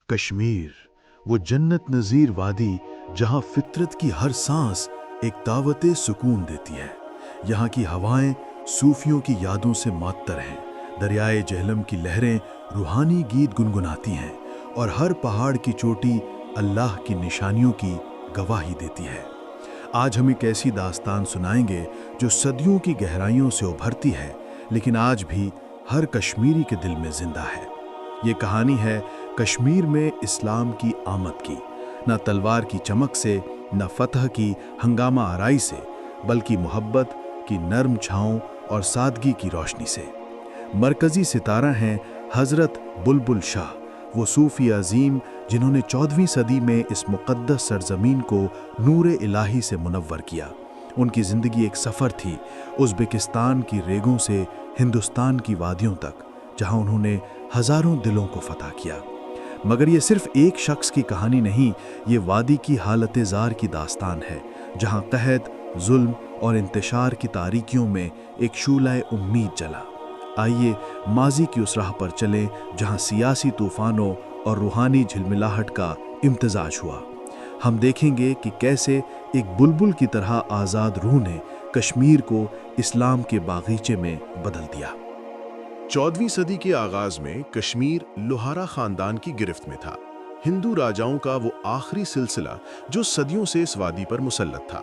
کشمیر، وہ جنت نظیر وادی جہاں فطرت کی ہر سانس ایک دعوت سکون دیتی ہے۔ یہاں کی ہوائیں صوفیوں کی یادوں سے معطر ہیں، دریائے جہلم کی لہریں روحانی گیت گنگناتی ہیں، اور ہر پہاڑ کی چوٹی اللہ کی نشانیوں کی گواہی دیتی ہے۔ آج ہم ایک ایسی داستان سنائیں گے جو صدیوں کی گہرائیوں سے ابھرتی ہے، لیکن آج بھی ہر کشمیری کے دل میں زندہ ہے۔ یہ کہانی ہے کشمیر میں اسلام کی آمد کی، نہ تلوار کی چمک سے، نہ فتح کی ہنگامہ آرائی سے، بلکہ محبت کی نرم چھاؤں اور سادگی کی روشنی سے۔ مرکزی ستارہ ہیں حضرت بلبل شاہ، وہ صوفی عظیم جنہوں نے 14ویں صدی میں اس مقدس سرزمین کو نور الہی سے منور کیا۔ ان کی زندگی ایک سفر تھی، ازبکستان کی ریگوں سے ہندوستان کی وادیوں تک، جہاں انہوں نے ہزاروں دلوں کو فتح کیا۔ مگر یہ صرف ایک شخص کی کہانی نہیں، یہ وادی کی حالت زار کی داستان ہے، جہاں قحط، ظلم اور انتشار کی تاریکیوں میں ایک شعلہ امید جلا۔ آئیے ماضی کی اس راہ پر چلیں جہاں سیاسی طوفانوں اور روحانی جھلملاہٹ کا امتزاج ہوا۔ ہم دیکھیں گے کہ کیسے ایک بلبل کی طرح آزاد روح نے کشمیر کو اسلام کے باغیچے میں بدل دیا۔ 14ویں صدی کے آغاز میں کشمیر لوہارا خاندان کی گرفت میں تھا، ہندو راجاؤں کا وہ آخری سلسلہ جو صدیوں سے اس وادی پر مسلط تھا۔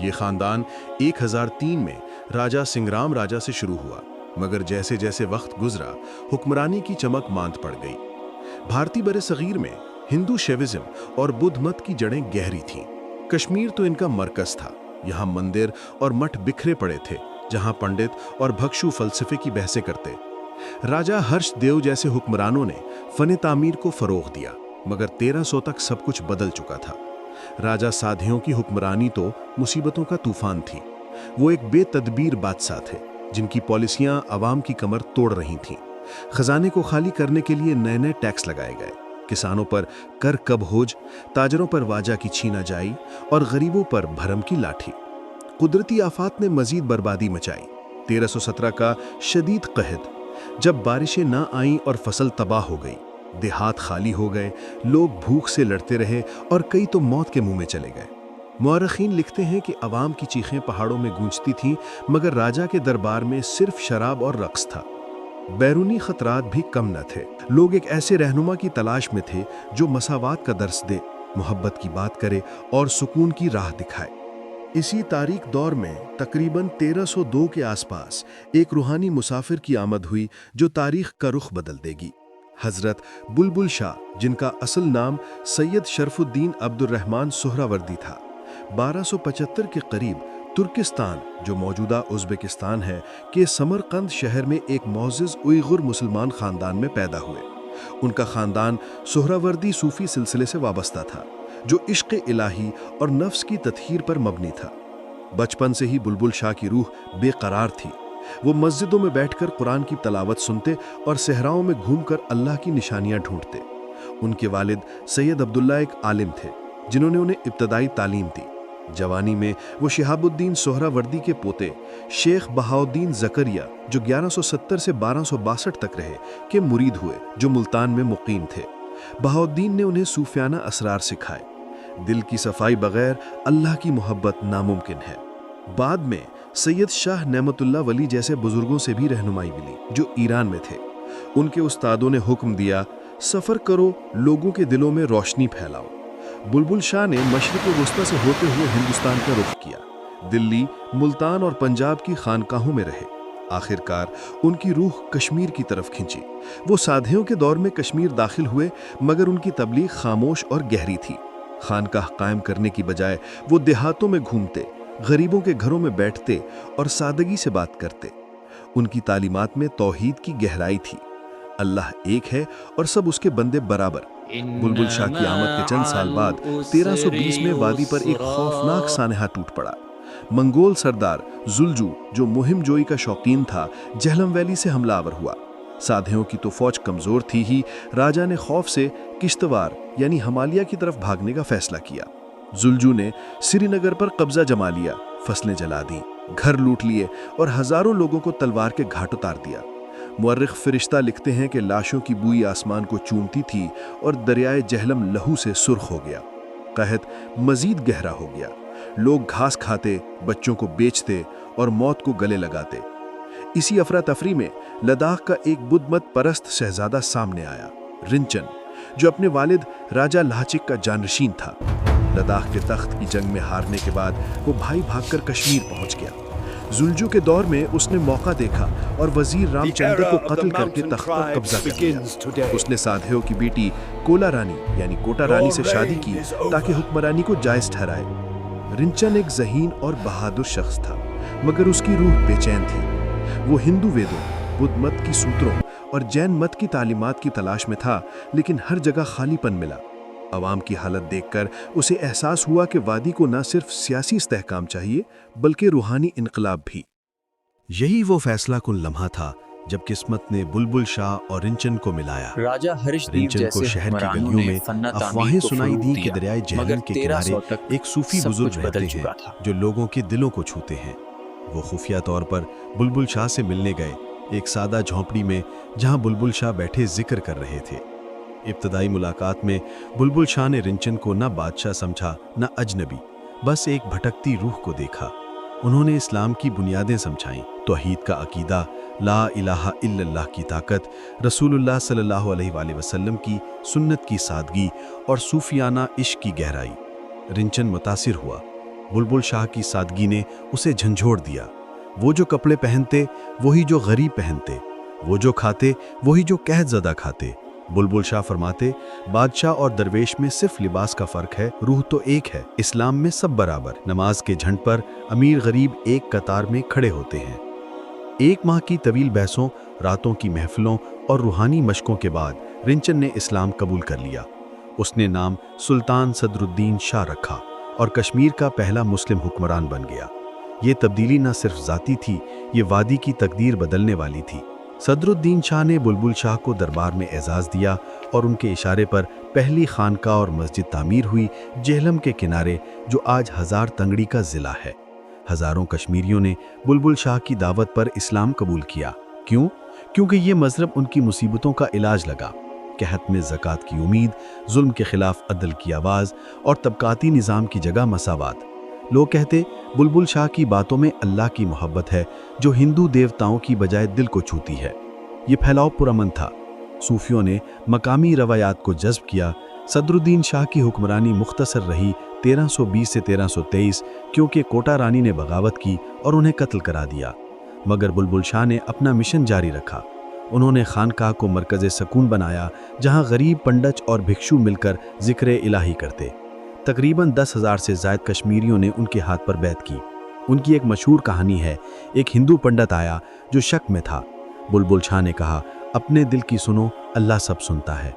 یہ خاندان 1003 میں راجا سنگرام راجا سے شروع ہوا، مگر جیسے جیسے وقت گزرا حکمرانی کی چمک ماند پڑ گئی۔ بھارتی برصغیر میں ہندو شیوازم اور بدھ مت کی جڑیں گہری تھیں۔ کشمیر تو ان کا مرکز تھا، یہاں مندر اور مٹھ بکھرے پڑے تھے، جہاں پنڈت اور بھکشو فلسفے کی بحثیں کرتے۔ راجا ہرش دیو جیسے حکمرانوں نے فن تعمیر کو فروغ دیا، مگر 1300 تک سب کچھ بدل چکا تھا۔ راجا سادھیوں کی حکمرانی تو مصیبتوں کا طوفان تھی۔ وہ ایک بے تدبیر بادشاہ تھے، جن کی پالیسیاں عوام کی کمر توڑ رہی تھیں۔ خزانے کو خالی کرنے کے لیے نئے نئے ٹیکس لگائے گئے، کسانوں پر کر کب ہوج، تاجروں پر واجہ کی چھینا جائی اور غریبوں پر بھرم کی لاٹھی۔ قدرتی آفات نے مزید بربادی مچائی۔ 1317 کا شدید قحط، جب بارشیں نہ آئیں اور فصل تباہ ہو گئی، دیہات خالی ہو گئے، لوگ بھوک سے لڑتے رہے اور کئی تو موت کے منہ میں چلے گئے۔ مورخین لکھتے ہیں کہ عوام کی چیخیں پہاڑوں میں گونجتی تھیں، مگر راجا کے دربار میں صرف شراب اور رقص تھا۔ بیرونی خطرات بھی کم نہ تھے۔ لوگ ایک ایسے رہنما کی تلاش میں تھے جو مساوات کا درس دے، محبت کی بات کرے اور سکون کی راہ دکھائے۔ اسی تاریک دور میں تقریباً 1302 کے آس پاس ایک روحانی مسافر کی آمد ہوئی جو تاریخ کا رخ بدل دے گی۔ حضرت بلبل شاہ، جن کا اصل نام سید شرف الدین عبد الرحمن سہراوردی تھا، 1275 کے قریب ترکستان، جو موجودہ ازبکستان ہے، کے سمرقند شہر میں ایک معزز اوئیغر مسلمان خاندان میں پیدا ہوئے۔ ان کا خاندان سہراوردی صوفی سلسلے سے وابستہ تھا، جو عشق الہی اور نفس کی تطہیر پر مبنی تھا۔ بچپن سے ہی بلبل شاہ کی روح بے قرار تھی۔ وہ مسجدوں میں بیٹھ کر قرآن کی تلاوت سنتے اور صحراؤں میں گھوم کر اللہ کی نشانیاں ڈھونڈتے۔ ان کے والد سید عبداللہ ایک عالم تھے، جنہوں نے انہیں ابتدائی تعلیم دی۔ جوانی میں وہ شہاب الدین سہراوردی کے پوتے شیخ بہاؤدین زکریا، جو 1170 سے 1262 تک رہے، کے مرید ہوئے، جو ملتان میں مقیم تھے۔ بہاؤدین نے انہیں صوفیانہ اسرار سکھائے۔ دل کی صفائی بغیر اللہ کی محبت ناممکن ہے۔ بعد میں سید شاہ نعمت اللہ ولی جیسے بزرگوں سے بھی رہنمائی ملی، جو ایران میں تھے۔ ان کے استادوں نے حکم دیا، سفر کرو، لوگوں کے دلوں میں روشنی پھیلاؤ۔ بلبل شاہ نے مشرق وسطی سے ہوتے ہوئے ہندوستان کا رخ کیا، دلی، ملتان اور پنجاب کی خانقاہوں میں رہے۔ آخر کار ان کی روح کشمیر کی طرف کھنچی۔ وہ سادھیوں کے دور میں کشمیر داخل ہوئے، مگر ان کی تبلیغ خاموش اور گہری تھی۔ خانقاہ قائم کرنے کی بجائے وہ دیہاتوں میں گھومتے، غریبوں کے گھروں میں بیٹھتے اور سادگی سے بات کرتے۔ ان کی تعلیمات میں توحید کی گہرائی تھی، اللہ ایک ہے اور سب اس کے بندے برابر۔ بلبل شاہ کی آمد کے چند سال بعد 1320 میں وادی پر ایک خوفناک سانحہ ٹوٹ پڑا۔ منگول سردار زلجو، جو مہم جوئی کا شوقین تھا، جہلم ویلی سے حملہ آور ہوا۔ سادھیوں کی تو فوج کمزور تھی ہی، راجا نے خوف سے کشتوار یعنی ہمالیہ کی طرف بھاگنے کا فیصلہ کیا۔ زلجو نے سری نگر پر قبضہ جما لیا، فصلیں جلا دیں، گھر لوٹ لیے اور ہزاروں لوگوں کو تلوار کے گھاٹ اتار دیا۔ مورخ فرشتہ لکھتے ہیں کہ لاشوں کی بوئی آسمان کو چومتی تھی اور دریائے جہلم لہو سے سرخ ہو گیا۔ قحط مزید گہرا ہو گیا۔ لوگ گھاس کھاتے، بچوں کو بیچتے اور موت کو گلے لگاتے۔ اسی افراتفری میں لداخ کا ایک بدھ مت پرست شہزادہ سامنے آیا، رنچن، جو اپنے والد راجہ لاچک کا جانشین تھا۔ لداخ کے تخت کی جنگ میں ہارنے کے بعد وہ بھائی بھاگ کر کشمیر پہنچ گیا۔ زلجو کے دور میں اس نے موقع دیکھا اور وزیر رام چندر کو قتل کر کے تخت پر قبضہ کر لیا۔ اس نے سادھیو کی بیٹی کولا رانی یعنی کوٹا رانی سے شادی کی تاکہ حکمرانی کو جائز ٹھہرائے۔ رنچن ایک ذہین اور بہادر شخص تھا، مگر اس کی روح بے چین تھی۔ وہ ہندو ویدوں، بدھ مت کی سوتروں اور جین مت کی تعلیمات کی تلاش میں تھا، لیکن ہر جگہ خالی پن ملا۔ عوام کی حالت دیکھ کر اسے احساس ہوا کہ وادی کو نہ صرف سیاسی استحکام چاہیے بلکہ روحانی انقلاب بھی۔ یہی وہ فیصلہ کن لمحہ تھا جب قسمت نے بلبل شاہ اور رنچن کو ملایا۔ راجہ ہرش دیو رنچن کو جیسے شہر کی حکمرانوں گلیوں نے میں فن تعمیر افواہیں کو سنائی فروغ دی کہ دیا، دریائے جہلم مگر کے 1300 کنارے تک ایک صوفی سب بزرگ کچھ رہتے بدل ہیں چکا تھا۔ جو لوگوں کے دلوں کو چھوتے ہیں۔ وہ خفیہ طور پر بلبل شاہ سے ملنے گئے، ایک سادہ جھونپڑی میں جہاں بلبل شاہ بیٹھے ذکر کر رہے تھے۔ ابتدائی ملاقات میں بلبل شاہ نے رنچن کو نہ بادشاہ سمجھا نہ اجنبی، بس ایک بھٹکتی روح کو دیکھا۔ انہوں نے اسلام کی بنیادیں سمجھائیں، توحید کا عقیدہ، لا الہ الا اللہ کی طاقت، رسول اللہ صلی اللہ علیہ وآلہ وسلم کی سنت کی سادگی اور صوفیانہ عشق کی گہرائی۔ رنچن متاثر ہوا۔ بلبل شاہ کی سادگی نے اسے جھنجھوڑ دیا۔ وہ جو کپڑے پہنتے وہی جو غریب پہنتے، وہ جو کھاتے وہی جو قحط زدہ کھاتے۔ بلبل شاہ فرماتے، بادشاہ اور درویش میں صرف لباس کا فرق ہے، روح تو ایک ہے۔ اسلام میں سب برابر۔ نماز کے جھنڈ پر امیر غریب ایک قطار میں کھڑے ہوتے ہیں۔ ایک ماہ کی طویل بحثوں، راتوں کی محفلوں اور روحانی مشقوں کے بعد رنچن نے اسلام قبول کر لیا۔ اس نے نام سلطان صدر الدین شاہ رکھا اور کشمیر کا پہلا مسلم حکمران بن گیا۔ یہ تبدیلی نہ صرف ذاتی تھی، یہ وادی کی تقدیر بدلنے والی تھی۔ صدر الدین شاہ نے بلبل شاہ کو دربار میں اعزاز دیا اور ان کے اشارے پر پہلی خانقاہ اور مسجد تعمیر ہوئی، جہلم کے کنارے، جو آج ہزار تنگڑی کا ضلع ہے۔ ہزاروں کشمیریوں نے بلبل شاہ کی دعوت پر اسلام قبول کیا۔ کیوں؟ کیونکہ یہ مذہب ان کی مصیبتوں کا علاج لگا۔ قحط میں زکوٰۃ کی امید، ظلم کے خلاف عدل کی آواز اور طبقاتی نظام کی جگہ مساوات۔ لوگ کہتے بلبل شاہ کی باتوں میں اللہ کی محبت ہے جو ہندو دیوتاؤں کی بجائے دل کو چھوتی ہے۔ یہ پھیلاؤ پرامن تھا۔ صوفیوں نے مقامی روایات کو جذب کیا۔ صدر الدین شاہ کی حکمرانی مختصر رہی 1320 سے 1323، کیونکہ کوٹا رانی نے بغاوت کی اور انہیں قتل کرا دیا۔ مگر بلبل شاہ نے اپنا مشن جاری رکھا۔ انہوں نے خانقاہ کو مرکز سکون بنایا، جہاں غریب پنڈت اور بھکشو مل کر ذکر الہی کرتے۔ تقریباً 10,000 سے زائد کشمیریوں نے ان کے ہاتھ پر بیعت کی۔ ان کی ایک مشہور کہانی ہے، ایک ہندو پنڈت آیا جو شک میں تھا۔ بلبل شاہ نے کہا، اپنے دل کی سنو، اللہ سب سنتا ہے۔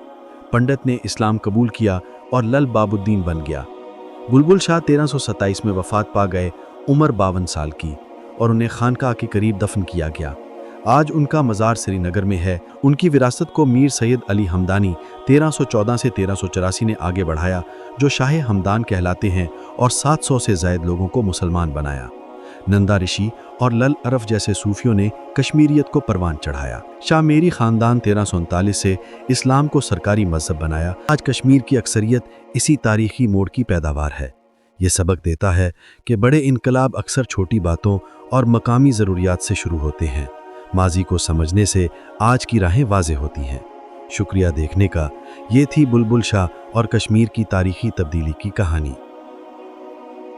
پنڈت نے اسلام قبول کیا اور لل باب الدین بن گیا۔ بلبل شاہ 1327 میں وفات پا گئے، عمر 52 سال کی، اور انہیں خانقاہ کے قریب دفن کیا گیا۔ آج ان کا مزار سری نگر میں ہے۔ ان کی وراثت کو میر سید علی ہمدانی 1314 سے 1384 نے آگے بڑھایا، جو شاہ ہمدان کہلاتے ہیں، اور 700 سے زائد لوگوں کو مسلمان بنایا۔ نندا رشی اور لل عرف جیسے صوفیوں نے کشمیریت کو پروان چڑھایا۔ شاہ میری خاندان 1339 سے اسلام کو سرکاری مذہب بنایا۔ آج کشمیر کی اکثریت اسی تاریخی موڑ کی پیداوار ہے۔ یہ سبق دیتا ہے کہ بڑے انقلاب اکثر چھوٹی باتوں اور مقامی ضروریات سے شروع ہوتے ہیں۔ ماضی کو سمجھنے سے آج کی راہیں واضح ہوتی ہیں۔ شکریہ دیکھنے کا۔ یہ تھی بلبل شاہ اور کشمیر کی تاریخی تبدیلی کی کہانی۔